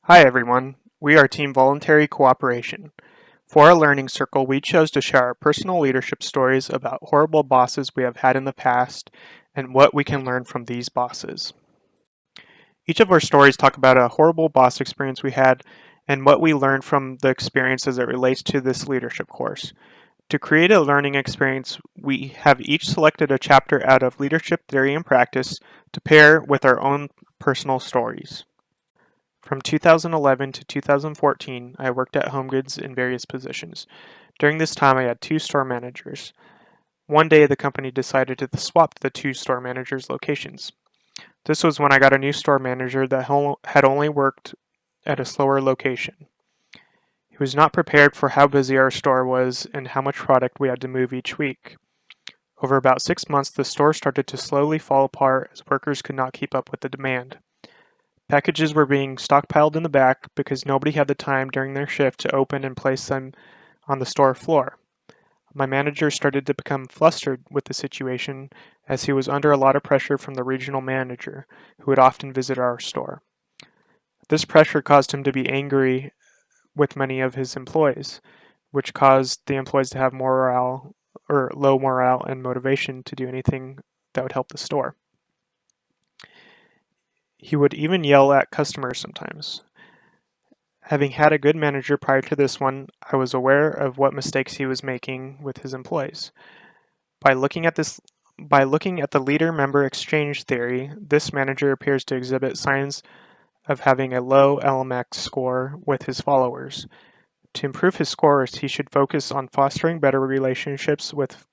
Hi everyone, we are Team Voluntary Cooperation. For our learning circle, we chose to share our personal leadership stories about horrible bosses we have had in the past and what we can learn from these bosses. Each of our stories talk about a horrible boss experience we had and what we learned from the experience as it relates to this leadership course. To create a learning experience, we have each selected a chapter out of Leadership Theory and Practice to pair with our own personal stories. From 2011 to 2014, I worked at HomeGoods in various positions. During this time, I had two store managers. One day, the company decided to swap the two store managers' locations. This was when I got a new store manager that had only worked at a slower location. He was not prepared for how busy our store was and how much product we had to move each week. Over about 6 months, the store started to slowly fall apart as workers could not keep up with the demand. Packages were being stockpiled in the back because nobody had the time during their shift to open and place them on the store floor. My manager started to become flustered with the situation as he was under a lot of pressure from the regional manager, who would often visit our store. This pressure caused him to be angry with many of his employees, which caused the employees to have low morale and motivation to do anything that would help the store. He would even yell at customers sometimes. Having had a good manager prior to this one, I was aware of what mistakes he was making with his employees. By looking at the leader-member exchange theory, this manager appears to exhibit signs of having a low LMX score with his followers. To improve his scores, he should focus on fostering better relationships with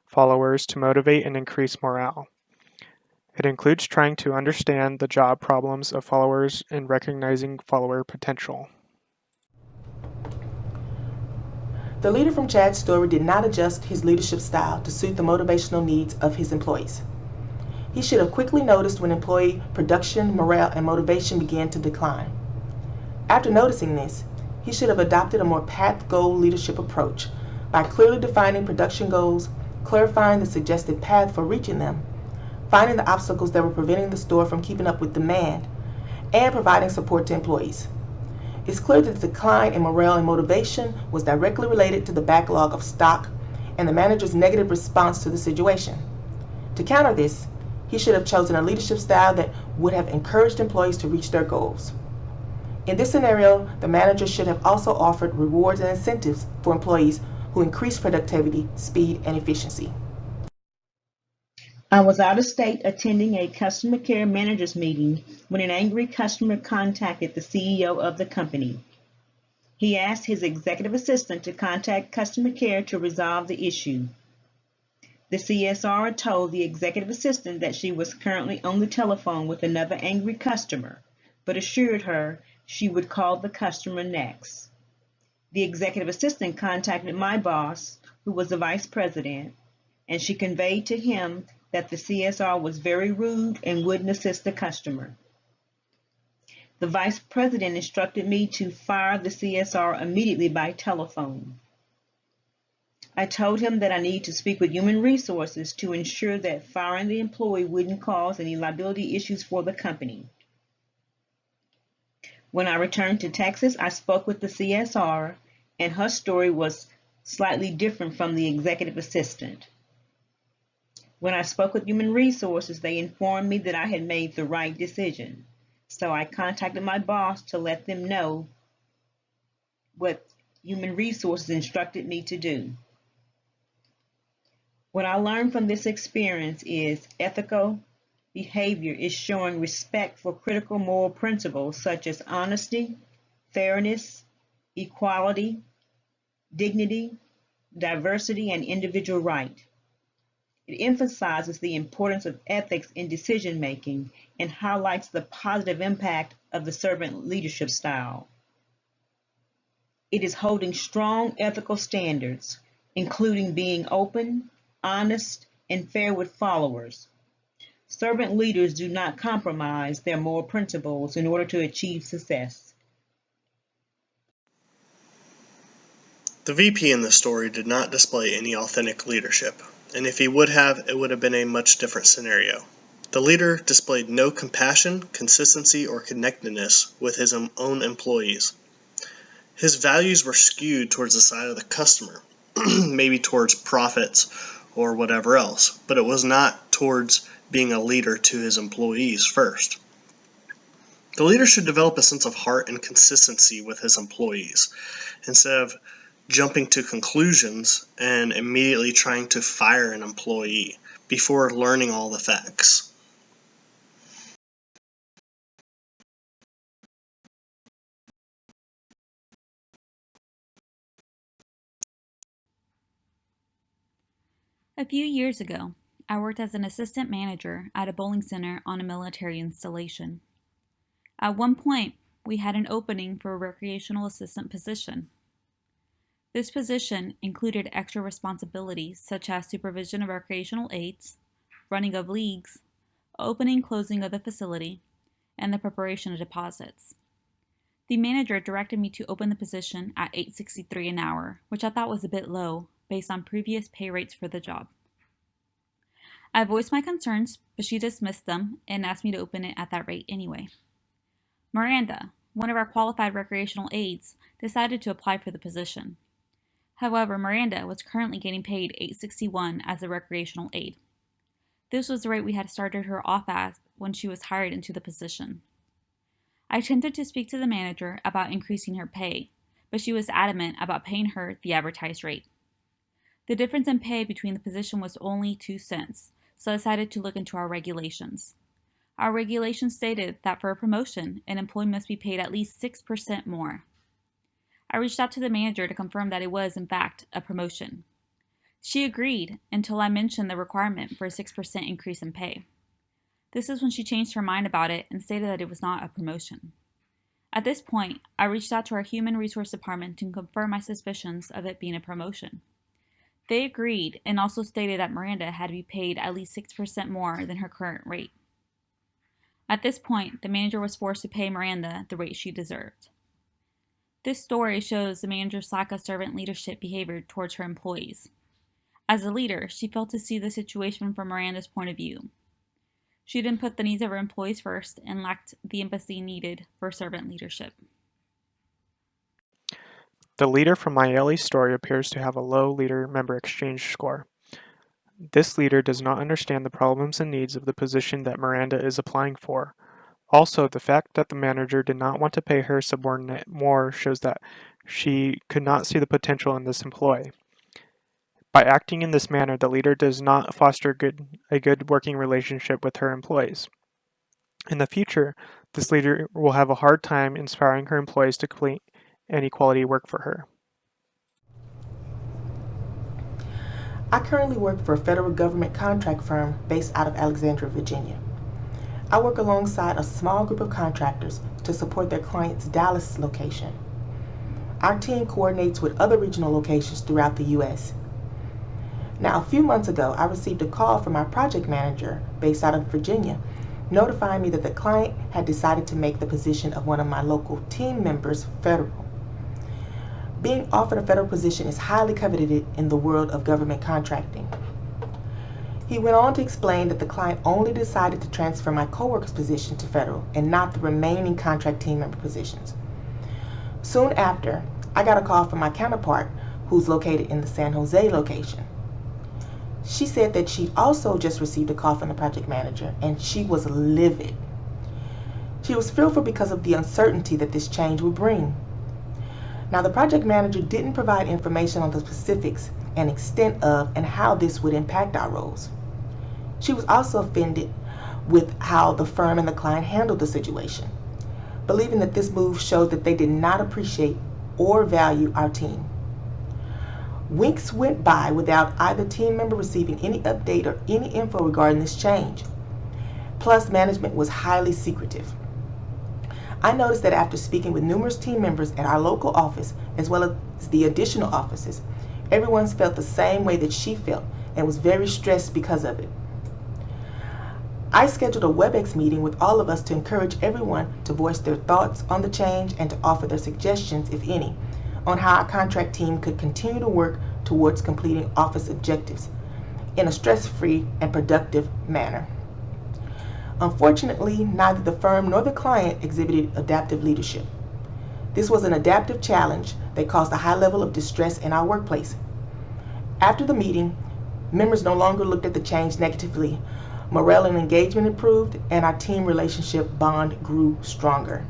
followers to motivate and increase morale. It includes trying to understand the job problems of followers and recognizing follower potential. The leader from Chad's story did not adjust his leadership style to suit the motivational needs of his employees. He should have quickly noticed when employee production, morale, and motivation began to decline. After noticing this, he should have adopted a more path goal leadership approach by clearly defining production goals, clarifying the suggested path for reaching them, finding the obstacles that were preventing the store from keeping up with demand, and providing support to employees. It's clear that the decline in morale and motivation was directly related to the backlog of stock and the manager's negative response to the situation. To counter this, he should have chosen a leadership style that would have encouraged employees to reach their goals. In this scenario, the manager should have also offered rewards and incentives for employees who increase productivity, speed, and efficiency. I was out of state attending a customer care managers meeting when an angry customer contacted the CEO of the company. He asked his executive assistant to contact customer care to resolve the issue. The CSR told the executive assistant that she was currently on the telephone with another angry customer, but assured her she would call the customer next. The executive assistant contacted my boss, who was the vice president, and she conveyed to him that the CSR was very rude and wouldn't assist the customer. The vice president instructed me to fire the CSR immediately by telephone. I told him that I need to speak with human resources to ensure that firing the employee wouldn't cause any liability issues for the company. When I returned to Texas, I spoke with the CSR, and her story was slightly different from the executive assistant. When I spoke with human resources, they informed me that I had made the right decision. So I contacted my boss to let them know what human resources instructed me to do. What I learned from this experience is ethical behavior is showing respect for critical moral principles such as honesty, fairness, equality, dignity, diversity, and individual right. It emphasizes the importance of ethics in decision making and highlights the positive impact of the servant leadership style. It is holding strong ethical standards, including being open, honest, and fair with followers. Servant leaders do not compromise their moral principles in order to achieve success. The VP in the story did not display any authentic leadership, and if he would have, it would have been a much different scenario. The leader displayed no compassion, consistency, or connectedness with his own employees. His values were skewed towards the side of the customer, maybe towards profits or whatever else, but it was not towards being a leader to his employees first. The leader should develop a sense of heart and consistency with his employees instead of jumping to conclusions and immediately trying to fire an employee before learning all the facts. A few years ago, I worked as an assistant manager at a bowling center on a military installation. At one point, we had an opening for a recreational assistant position. This position included extra responsibilities such as supervision of recreational aids, running of leagues, opening closing of the facility, and the preparation of deposits. The manager directed me to open the position at $8.63 an hour, which I thought was a bit low based on previous pay rates for the job. I voiced my concerns, but she dismissed them and asked me to open it at that rate anyway. Miranda, one of our qualified recreational aides, decided to apply for the position. However, Miranda was currently getting paid $8.61 as a recreational aide. This was the rate we had started her off at when she was hired into the position. I attempted to speak to the manager about increasing her pay, but she was adamant about paying her the advertised rate. The difference in pay between the position was only 2 cents, so I decided to look into our regulations. Our regulations stated that for a promotion, an employee must be paid at least 6% more. I reached out to the manager to confirm that it was, in fact, a promotion. She agreed until I mentioned the requirement for a 6% increase in pay. This is when she changed her mind about it and stated that it was not a promotion. At this point, I reached out to our Human Resource Department to confirm my suspicions of it being a promotion. They agreed and also stated that Miranda had to be paid at least 6% more than her current rate. At this point, the manager was forced to pay Miranda the rate she deserved. This story shows the manager's lack of servant leadership behavior towards her employees. As a leader, she failed to see the situation from Miranda's point of view. She didn't put the needs of her employees first and lacked the empathy needed for servant leadership. The leader from my LE story appears to have a low leader-member exchange score. This leader does not understand the problems and needs of the position that Miranda is applying for. Also, the fact that the manager did not want to pay her subordinate more shows that she could not see the potential in this employee. By acting in this manner, the leader does not foster a good working relationship with her employees. In the future, this leader will have a hard time inspiring her employees to complete any quality work for her. I currently work for a federal government contract firm based out of Alexandria, Virginia. I work alongside a small group of contractors to support their client's Dallas location. Our team coordinates with other regional locations throughout the U.S. Now, a few months ago, I received a call from our project manager based out of Virginia, notifying me that the client had decided to make the position of one of my local team members federal. Being offered a federal position is highly coveted in the world of government contracting. He went on to explain that the client only decided to transfer my coworker's position to federal and not the remaining contract team member positions. Soon after, I got a call from my counterpart, who's located in the San Jose location. She said that she also just received a call from the project manager, and she was livid. She was fearful because of the uncertainty that this change would bring. Now, the project manager didn't provide information on the specifics and extent of and how this would impact our roles. She was also offended with how the firm and the client handled the situation, believing that this move showed that they did not appreciate or value our team. Weeks went by without either team member receiving any update or any info regarding this change. Plus, management was highly secretive. I noticed that after speaking with numerous team members at our local office, as well as the additional offices, everyone felt the same way that she felt and was very stressed because of it. I scheduled a WebEx meeting with all of us to encourage everyone to voice their thoughts on the change and to offer their suggestions, if any, on how our contract team could continue to work towards completing office objectives in a stress-free and productive manner. Unfortunately, neither the firm nor the client exhibited adaptive leadership. This was an adaptive challenge that caused a high level of distress in our workplace. After the meeting, members no longer looked at the change negatively. Morale and engagement improved, and our team relationship bond grew stronger.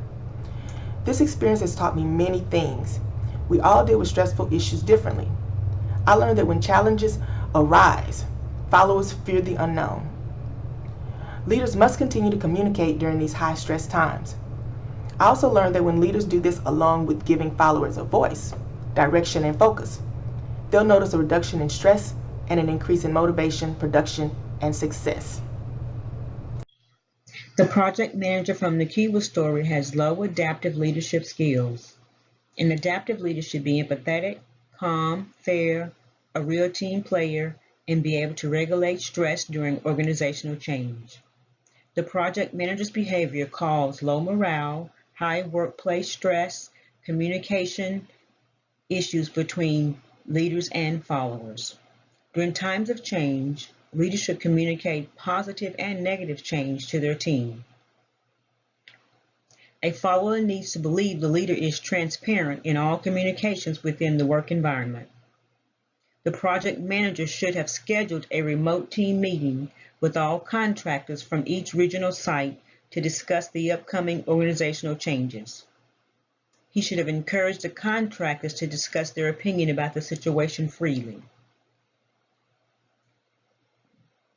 This experience has taught me many things. We all deal with stressful issues differently. I learned that when challenges arise, followers fear the unknown. Leaders must continue to communicate during these high stress times. I also learned that when leaders do this along with giving followers a voice, direction, and focus, they'll notice a reduction in stress and an increase in motivation, production, and success. The project manager from the Kiwa story has low adaptive leadership skills. An adaptive leader should be empathetic, calm, fair, a real team player, and be able to regulate stress during organizational change. The project manager's behavior caused low morale, high workplace stress, communication issues between leaders and followers. During times of change, leaders should communicate positive and negative change to their team. A follower needs to believe the leader is transparent in all communications within the work environment. The project manager should have scheduled a remote team meeting with all contractors from each regional site to discuss the upcoming organizational changes. He should have encouraged the contractors to discuss their opinion about the situation freely.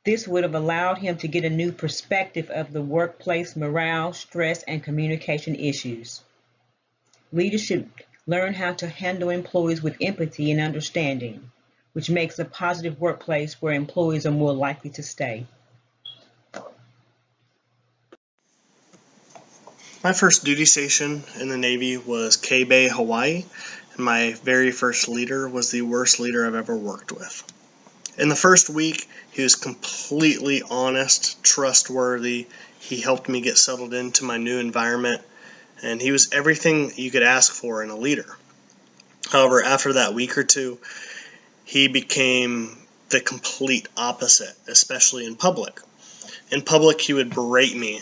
This would have allowed him to get a new perspective of the workplace morale, stress, and communication issues. Leaders should learn how to handle employees with empathy and understanding, which makes a positive workplace where employees are more likely to stay. My first duty station in the Navy was K-Bay, Hawaii, and my very first leader was the worst leader I've ever worked with. In the first week, he was completely honest, trustworthy. He helped me get settled into my new environment, and he was everything you could ask for in a leader. However, after that week or two, he became the complete opposite, especially in public. In public, he would berate me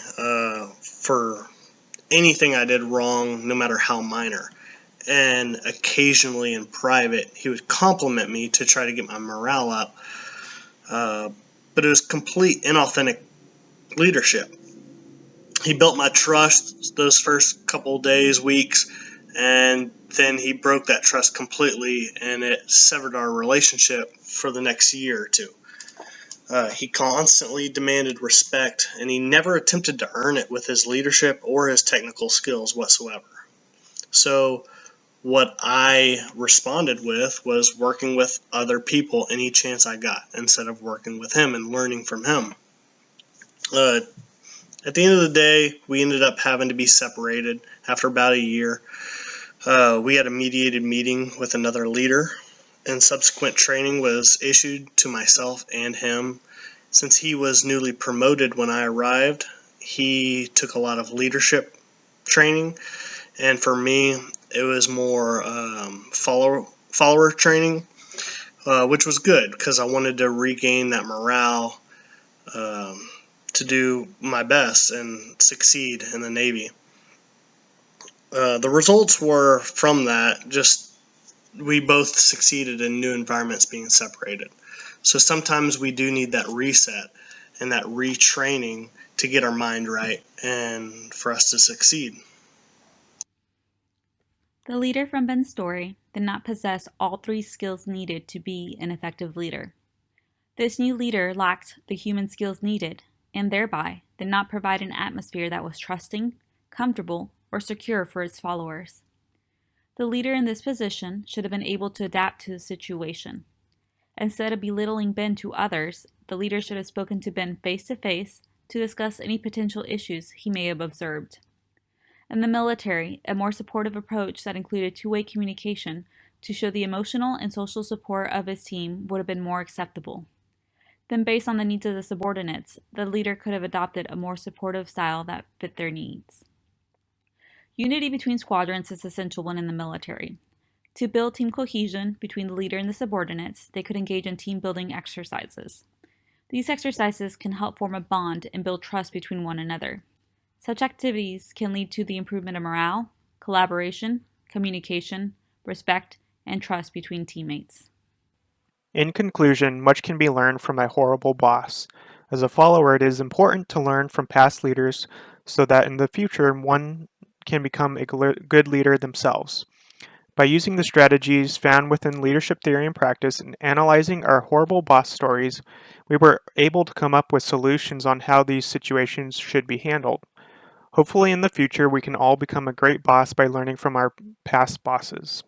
for anything I did wrong, no matter how minor. And occasionally in private, he would compliment me to try to get my morale up. But it was complete inauthentic leadership. He built my trust those first couple days, weeks, and then he broke that trust completely, and it severed our relationship for the next year or two. He constantly demanded respect, and he never attempted to earn it with his leadership or his technical skills whatsoever. So what I responded with was working with other people any chance I got instead of working with him and learning from him. At the end of the day, we ended up having to be separated after about a year. We had a mediated meeting with another leader, and subsequent training was issued to myself and him. Since he was newly promoted when I arrived, he took a lot of leadership training, and for me, it was more follower training, which was good because I wanted to regain that morale to do my best and succeed in the Navy. The results were from that, just we both succeeded in new environments being separated. So sometimes we do need that reset and that retraining to get our mind right and for us to succeed. The leader from Ben's story did not possess all three skills needed to be an effective leader. This new leader lacked the human skills needed, and thereby did not provide an atmosphere that was trusting, comfortable, or secure for its followers. The leader in this position should have been able to adapt to the situation. Instead of belittling Ben to others, the leader should have spoken to Ben face to face to discuss any potential issues he may have observed. In the military, a more supportive approach that included two-way communication to show the emotional and social support of his team would have been more acceptable. Then, based on the needs of the subordinates, the leader could have adopted a more supportive style that fit their needs. Unity between squadrons is essential when in the military. To build team cohesion between the leader and the subordinates, they could engage in team-building exercises. These exercises can help form a bond and build trust between one another. Such activities can lead to the improvement of morale, collaboration, communication, respect, and trust between teammates. In conclusion, much can be learned from a horrible boss. As a follower, it is important to learn from past leaders so that in the future one can become a good leader themselves. By using the strategies found within leadership theory and practice and analyzing our horrible boss stories, we were able to come up with solutions on how these situations should be handled. Hopefully, in the future, we can all become a great boss by learning from our past bosses.